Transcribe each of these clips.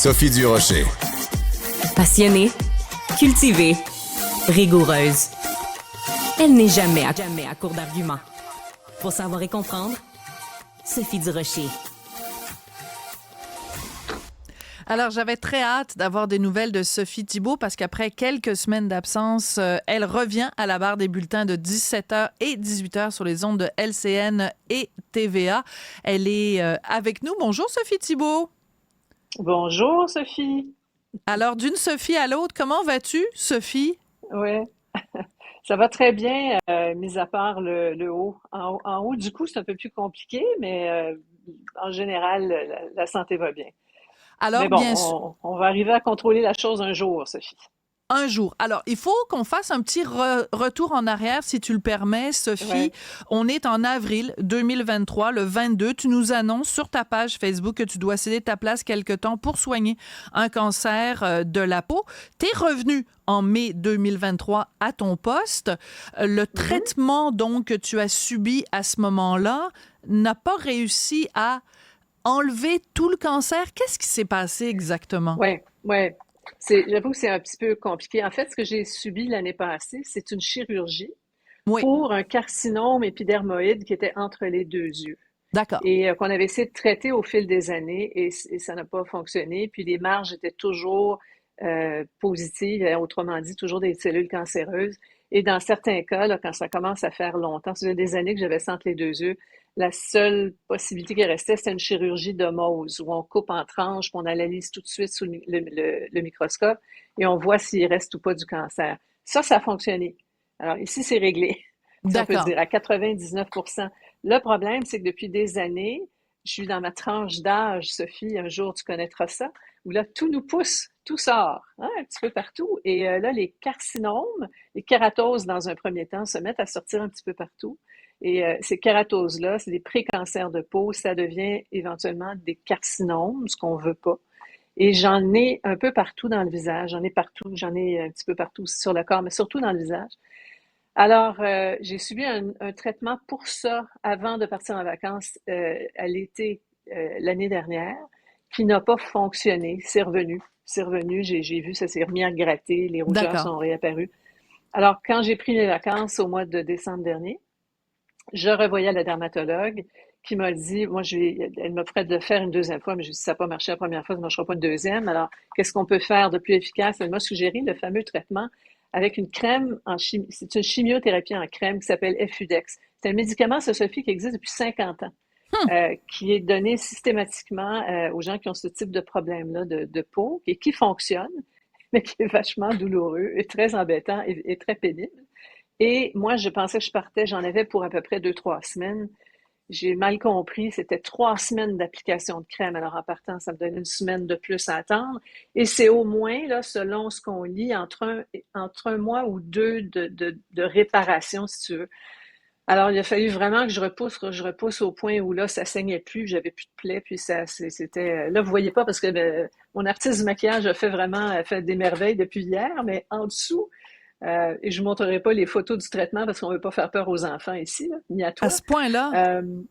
Sophie Durocher. Passionnée, cultivée, rigoureuse. Elle n'est jamais à court d'arguments. Pour savoir et comprendre, Sophie Durocher. Alors, j'avais très hâte d'avoir des nouvelles de Sophie Thibault parce qu'après quelques semaines d'absence, elle revient à la barre des bulletins de 17h et 18h sur les ondes de LCN et TVA. Elle est avec nous. Bonjour, Sophie Thibault. Bonjour, Sophie. Alors, d'une Sophie à l'autre, comment vas-tu, Sophie? Oui, ça va très bien, mis à part le haut. En haut, du coup, c'est un peu plus compliqué, mais en général, la santé va bien. Mais Alors, bon, bien sûr. on va arriver à contrôler la chose un jour, Sophie. Un jour. Alors, il faut qu'on fasse un petit retour en arrière, si tu le permets, Sophie. Ouais. On est en avril 2023, le 22. Tu nous annonces sur ta page Facebook que tu dois céder ta place quelque temps pour soigner un cancer de la peau. T'es revenu en mai 2023 à ton poste. Le traitement, donc, que tu as subi à ce moment-là n'a pas réussi à enlever tout le cancer. Qu'est-ce qui s'est passé exactement? Ouais, ouais. J'avoue que c'est un petit peu compliqué. En fait, ce que j'ai subi l'année passée, c'est une chirurgie Oui, pour un carcinome épidermoïde qui était entre les deux yeux. d'accord. Et qu'on avait essayé de traiter au fil des années et ça n'a pas fonctionné. Puis les marges étaient toujours positives, autrement dit, toujours des cellules cancéreuses. Et dans certains cas, là, quand ça commence à faire longtemps, ça faisait des années que j'avais ça entre les deux yeux, la seule possibilité qui restait, c'était une chirurgie de Mohs, où on coupe en tranches, puis on analyse tout de suite sous le microscope et on voit s'il reste ou pas du cancer. Ça a fonctionné. Alors ici, c'est réglé, si on peut D'accord. dire, à 99%. Le problème, c'est que depuis des années, je suis dans ma tranche d'âge, Sophie, un jour tu connaîtras ça, où là, tout nous pousse, tout sort, hein, un petit peu partout. Et là, les carcinomes, les kératoses, dans un premier temps, se mettent à sortir un petit peu partout. Et ces kératoses-là, c'est des précancers de peau, ça devient éventuellement des carcinomes, ce qu'on veut pas. Et j'en ai un peu partout dans le visage, j'en ai partout, j'en ai un petit peu partout aussi sur le corps, mais surtout dans le visage. Alors, j'ai subi un traitement pour ça avant de partir en vacances à l'été l'année dernière, qui n'a pas fonctionné. C'est revenu, j'ai vu, ça s'est remis à gratter, les rougeurs D'accord. sont réapparues. Alors, quand j'ai pris mes vacances au mois de décembre dernier, je revoyais la dermatologue qui m'a dit, moi, elle m'offrait de le faire une deuxième fois, mais je lui ai dit, ça n'a pas marché la première fois, ça ne marchera pas une deuxième. Alors, qu'est-ce qu'on peut faire de plus efficace? Elle m'a suggéré le fameux traitement avec une crème en chimie. C'est une chimiothérapie en crème qui s'appelle Effudex. C'est un médicament, ça, Sophie, qui existe depuis 50 ans, qui est donné systématiquement aux gens qui ont ce type de problème-là de peau et qui fonctionne, mais qui est vachement douloureux et très embêtant et très pénible. Et moi, je pensais que je partais, j'en avais pour à peu près 2, 3 semaines. J'ai mal compris, c'était 3 semaines d'application de crème. Alors, en partant, ça me donne une semaine de plus à attendre. Et c'est au moins, là, selon ce qu'on lit, entre un mois ou deux de réparation, si tu veux. Alors, il a fallu vraiment que je repousse au point où là, ça saignait plus, j'avais plus de plaies, puis c'était, là, vous voyez pas parce que mon artiste du maquillage a fait des merveilles depuis hier, mais en dessous, et je ne montrerai pas les photos du traitement parce qu'on ne veut pas faire peur aux enfants ici, là, ni à À toi. ce point-là? Euh,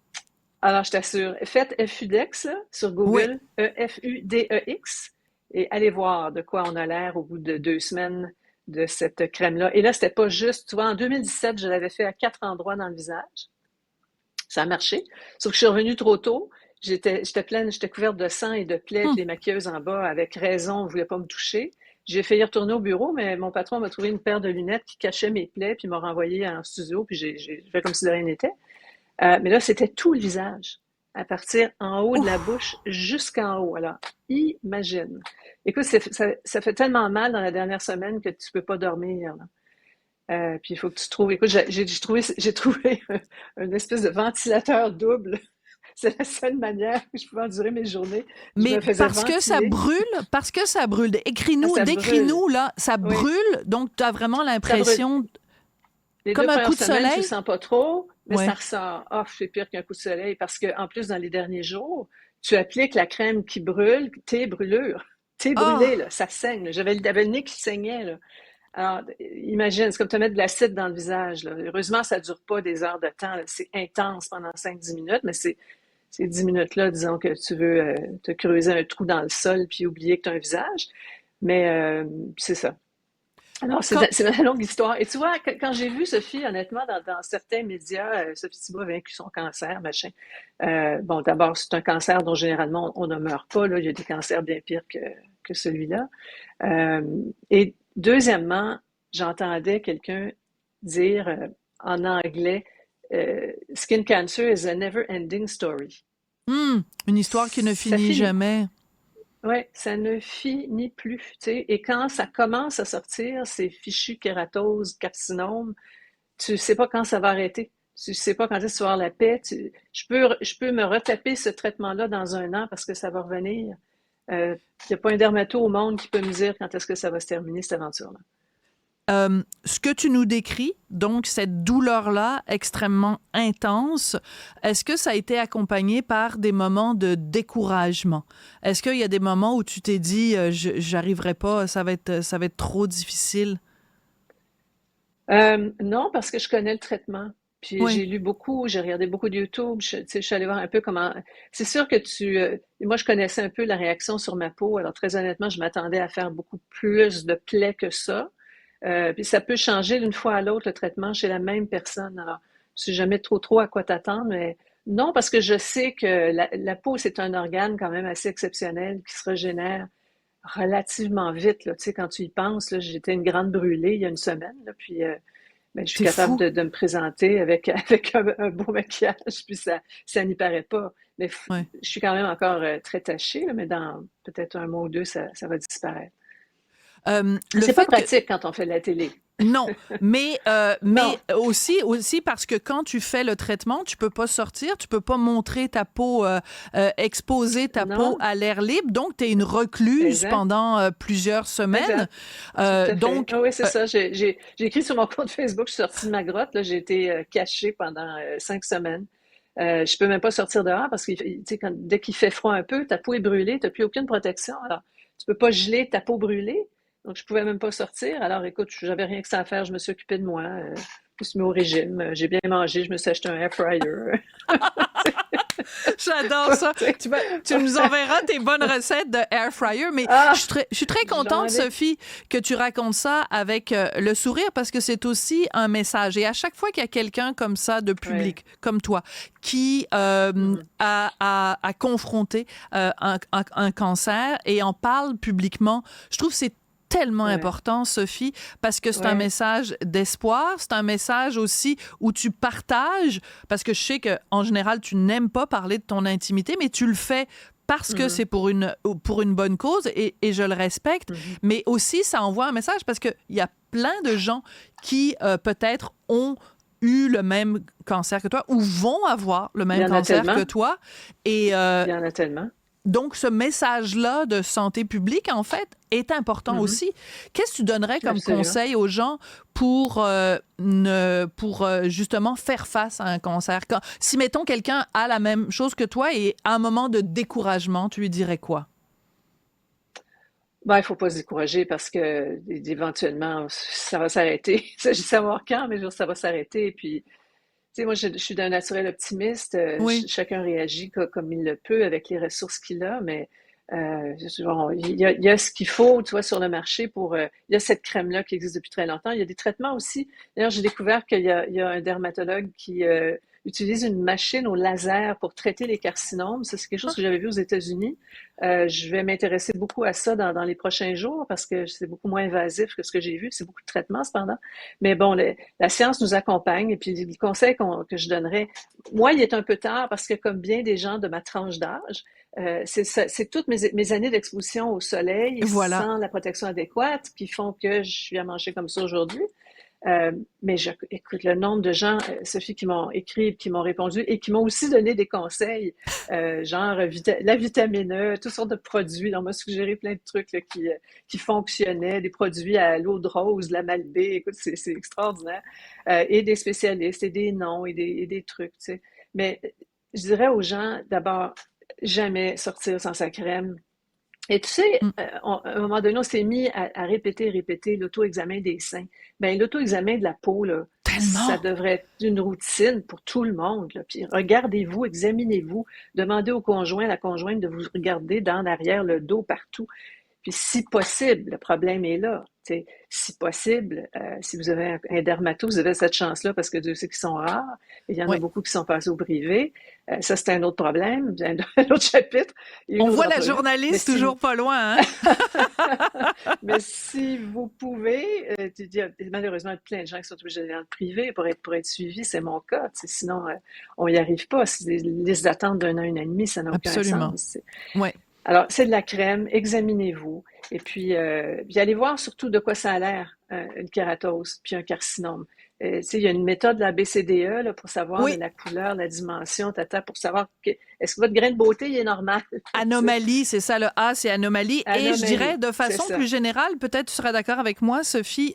alors, je t'assure, faites Effudex là, sur Oui. Google, Effudex, et allez voir de quoi on a l'air au bout de 2 semaines de cette crème-là. Et là, c'était pas juste, tu vois, en 2017, je l'avais fait à 4 endroits dans le visage. Ça a marché. Sauf que je suis revenue trop tôt. J'étais pleine, j'étais couverte de sang et de plaies, Hum. puis les maquilleuses en bas, avec raison, ne voulaient pas me toucher. J'ai failli retourner au bureau, mais mon patron m'a trouvé une paire de lunettes qui cachait mes plaies, puis m'a renvoyé en studio, puis j'ai fait comme si de rien n'était. Mais là, c'était tout le visage, à partir en haut de la Ouf. bouche jusqu'en haut. Alors, imagine. Écoute, ça fait tellement mal dans la dernière semaine que tu peux pas dormir, là. Puis il faut que tu trouves. Écoute, j'ai trouvé une espèce de ventilateur double. C'est la seule manière que je pouvais endurer mes journées. Je Mais me faisais ventiler. parce que ça brûle. Ah, ça brûle. Décris-nous, là, ça Oui, brûle, donc tu as vraiment ça brûle. l'impression, Les deux comme un premières coup de semaines, tu le soleil? sens pas trop, mais ça Oui. ressort. Ah, c'est pire qu'un coup de soleil parce que en plus, dans les derniers jours, tu appliques la crème qui brûle, tes brûlures. T'es brûlé, Ah! là, ça saigne, là. J'avais le nez qui saignait, là. Alors, imagine, c'est comme te mettre de l'acide dans le visage, là. Heureusement, ça dure pas des heures de temps, là. C'est intense pendant 5-10 minutes, mais ces 10 minutes-là, disons que tu veux te creuser un trou dans le sol puis oublier que tu as un visage. Mais c'est ça. Alors, Quand- c'est une longue histoire. Et tu vois, quand j'ai vu Sophie, honnêtement, dans certains médias, Sophie Thibault a vaincu son cancer, machin. Bon, d'abord, c'est un cancer dont généralement on ne meurt pas. Là. Il y a des cancers bien pires que celui-là. Euh, et deuxièmement, j'entendais quelqu'un dire en anglais, Skin cancer is a never-ending story. une histoire qui ne Ça finit finit. jamais. Ouais, ça ne finit plus, tu sais. Et quand ça commence à sortir, ces fichus kératoses, carcinomes, tu sais pas quand ça va arrêter. Tu sais pas quand est-ce que tu vas avoir la paix. Je peux me retaper ce traitement-là dans un an parce que ça va revenir. Il n'y a pas un dermato au monde qui peut me dire quand est-ce que ça va se terminer, cette aventure-là. Ce que tu nous décris, donc cette douleur-là extrêmement intense, est-ce que ça a été accompagné par des moments de découragement? Est-ce qu'il y a des moments où tu t'es dit, j'arriverai pas, ça va être trop difficile? Non, parce que je connais le traitement. Puis Oui, j'ai lu beaucoup, j'ai regardé beaucoup de YouTube. Tu sais, je suis allée voir un peu comment. C'est sûr que moi, je connaissais un peu la réaction sur ma peau. Alors très honnêtement, je m'attendais à faire beaucoup plus de plaies que ça. Puis ça peut changer d'une fois à l'autre le traitement chez la même personne. Alors, je sais jamais trop à quoi t'attendre, mais non, parce que je sais que la peau, c'est un organe quand même assez exceptionnel qui se régénère relativement vite. Là. Tu sais, quand tu y penses, là, j'étais une grande brûlée il y a une semaine, là, puis ben, je suis c'est capable fou. de me présenter avec, avec un beau maquillage, puis ça n'y paraît pas. Mais Ouais. je suis quand même encore très tachée, là, mais dans peut-être un mois ou deux, ça va disparaître. Le C'est pas fait que pratique quand on fait de la télé. non, mais Non, aussi parce que quand tu fais le traitement, tu peux pas sortir, tu peux pas montrer ta peau, exposer ta peau non, à l'air libre, donc tu es une recluse exact, pendant plusieurs semaines. exact. Tout à fait. Donc, Ah oui, c'est ça. J'ai écrit sur mon compte Facebook, je suis sortie de ma grotte. Là, j'ai été cachée pendant 5 semaines. Je peux même pas sortir dehors parce que tu sais, dès qu'il fait froid un peu, ta peau est brûlée, tu n'as plus aucune protection. Alors, tu peux pas geler ta peau brûlée. Donc, je pouvais même pas sortir. Alors, écoute, j'avais rien que ça à faire. Je me suis occupée de moi. Je me suis mis au régime. J'ai bien mangé. Je me suis acheté un air fryer. j'adore ça. Tu nous enverras tes bonnes recettes de air fryer, mais Ah, je suis très contente, j'en ai. Sophie, que tu racontes ça avec le sourire parce que c'est aussi un message. Et à chaque fois qu'il y a quelqu'un comme ça de Ouais. public, comme toi, qui Mhm. a confronté un cancer et en parle publiquement, je trouve que c'est tellement Ouais. important, Sophie, parce que c'est un Ouais. message d'espoir, c'est un message aussi où tu partages, parce que je sais que en général, tu n'aimes pas parler de ton intimité, mais tu le fais parce que Mhm. c'est pour une bonne cause et je le respecte, Mhm. mais aussi ça envoie un message parce qu'il y a plein de gens qui peut-être ont eu le même cancer que toi ou vont avoir le Il y même en a cancer que tellement. toi. Et Il y en a tellement. donc, ce message-là de santé publique, en fait, est important Mhm. aussi. Qu'est-ce que tu donnerais comme Absolument. conseil aux gens pour justement faire face à un cancer? Si, mettons, quelqu'un a la même chose que toi et à un moment de découragement, tu lui dirais quoi? Ben, il faut pas se décourager parce que éventuellement, ça va s'arrêter. Il s'agit de savoir quand, mais ça va s'arrêter. Et puis, tu sais, moi, je suis d'un naturel optimiste. Oui, Chacun réagit comme il le peut avec les ressources qu'il a, mais bon, il y a ce qu'il faut, tu vois, sur le marché pour. Il y a cette crème-là qui existe depuis très longtemps. Il y a des traitements aussi. D'ailleurs, j'ai découvert qu'il y a un dermatologue qui utilise une machine au laser pour traiter les carcinomes. Ça, c'est quelque chose que j'avais vu aux États-Unis. Je vais m'intéresser beaucoup à ça dans les prochains jours parce que c'est beaucoup moins invasif que ce que j'ai vu. C'est beaucoup de traitements, cependant. Mais bon, la science nous accompagne et puis le conseil que je donnerais, moi, il est un peu tard parce que comme bien des gens de ma tranche d'âge, c'est toutes mes années d'exposition au soleil voilà. sans la protection adéquate qui font que je suis à manger comme ça aujourd'hui. Mais écoute, le nombre de gens, Sophie, qui m'ont écrit, qui m'ont répondu et qui m'ont aussi donné des conseils, genre la vitamine E, toutes sortes de produits. On m'a suggéré plein de trucs là, qui fonctionnaient, des produits à l'eau de rose, la Malbé. Écoute, c'est extraordinaire. Et des spécialistes, et des noms, et des trucs, tu sais. Mais je dirais aux gens, d'abord, jamais sortir sans sa crème. Et tu sais, Mm. à un moment donné, on s'est mis à répéter l'auto-examen des seins. Ben, l'auto-examen de la peau, là, ça Tellement. devrait être une routine pour tout le monde, là. Puis regardez-vous, examinez-vous, demandez au conjoint, à la conjointe de vous regarder dans l'arrière, le dos, partout. Puis si possible, le problème est là. T'sais, si possible, si vous avez un dermato, vous avez cette chance-là parce que Dieu sait qu'ils sont rares. Il y en a Ouais. beaucoup qui sont passés au privé. Ça, c'est un autre problème, un autre chapitre et On une autre voit la entrevue. Mais journaliste si vous, toujours pas loin, hein? mais si vous pouvez, il y a malheureusement plein de gens qui sont obligés d'aller dans le privé pour être suivis. C'est mon cas. Sinon, on n'y arrive pas. Si les listes d'attente d'un an, un an et demi, ça n'a aucun Absolument. sens. Ouais. Alors, c'est de la crème, examinez-vous. Et puis allez voir surtout de quoi ça a l'air, une kératose, puis un carcinome. Tu sais, il y a une méthode, la BCDE, là, pour savoir Oui, la couleur, la dimension, pour savoir est-ce que votre grain de beauté il est normal. Tu sais, anomalie, c'est ça le A, c'est anomalie. Et je dirais anomalie, de c'est façon plus ça. générale, peut-être tu seras d'accord avec moi, Sophie,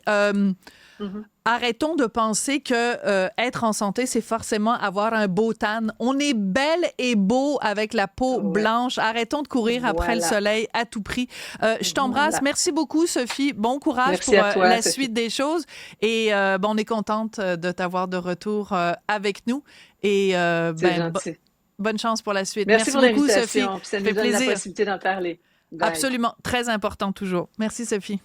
Mhm. arrêtons de penser que être en santé, c'est forcément avoir un beau tan. On est belle et beau avec la peau Ouais, blanche. Arrêtons de courir après le voilà, soleil à tout prix. Je t'embrasse. voilà. Merci beaucoup, Sophie. Bon courage Merci pour à toi, la Sophie. suite des choses. Et bon, on est contente de t'avoir de retour avec nous. Et C'est gentil. bonne chance pour la suite. Merci Merci pour beaucoup, Sophie. l'invitation, puis ça Ça nous fait donne la plaisir. possibilité d'en parler. Bye. Absolument. Très important toujours. Merci, Sophie.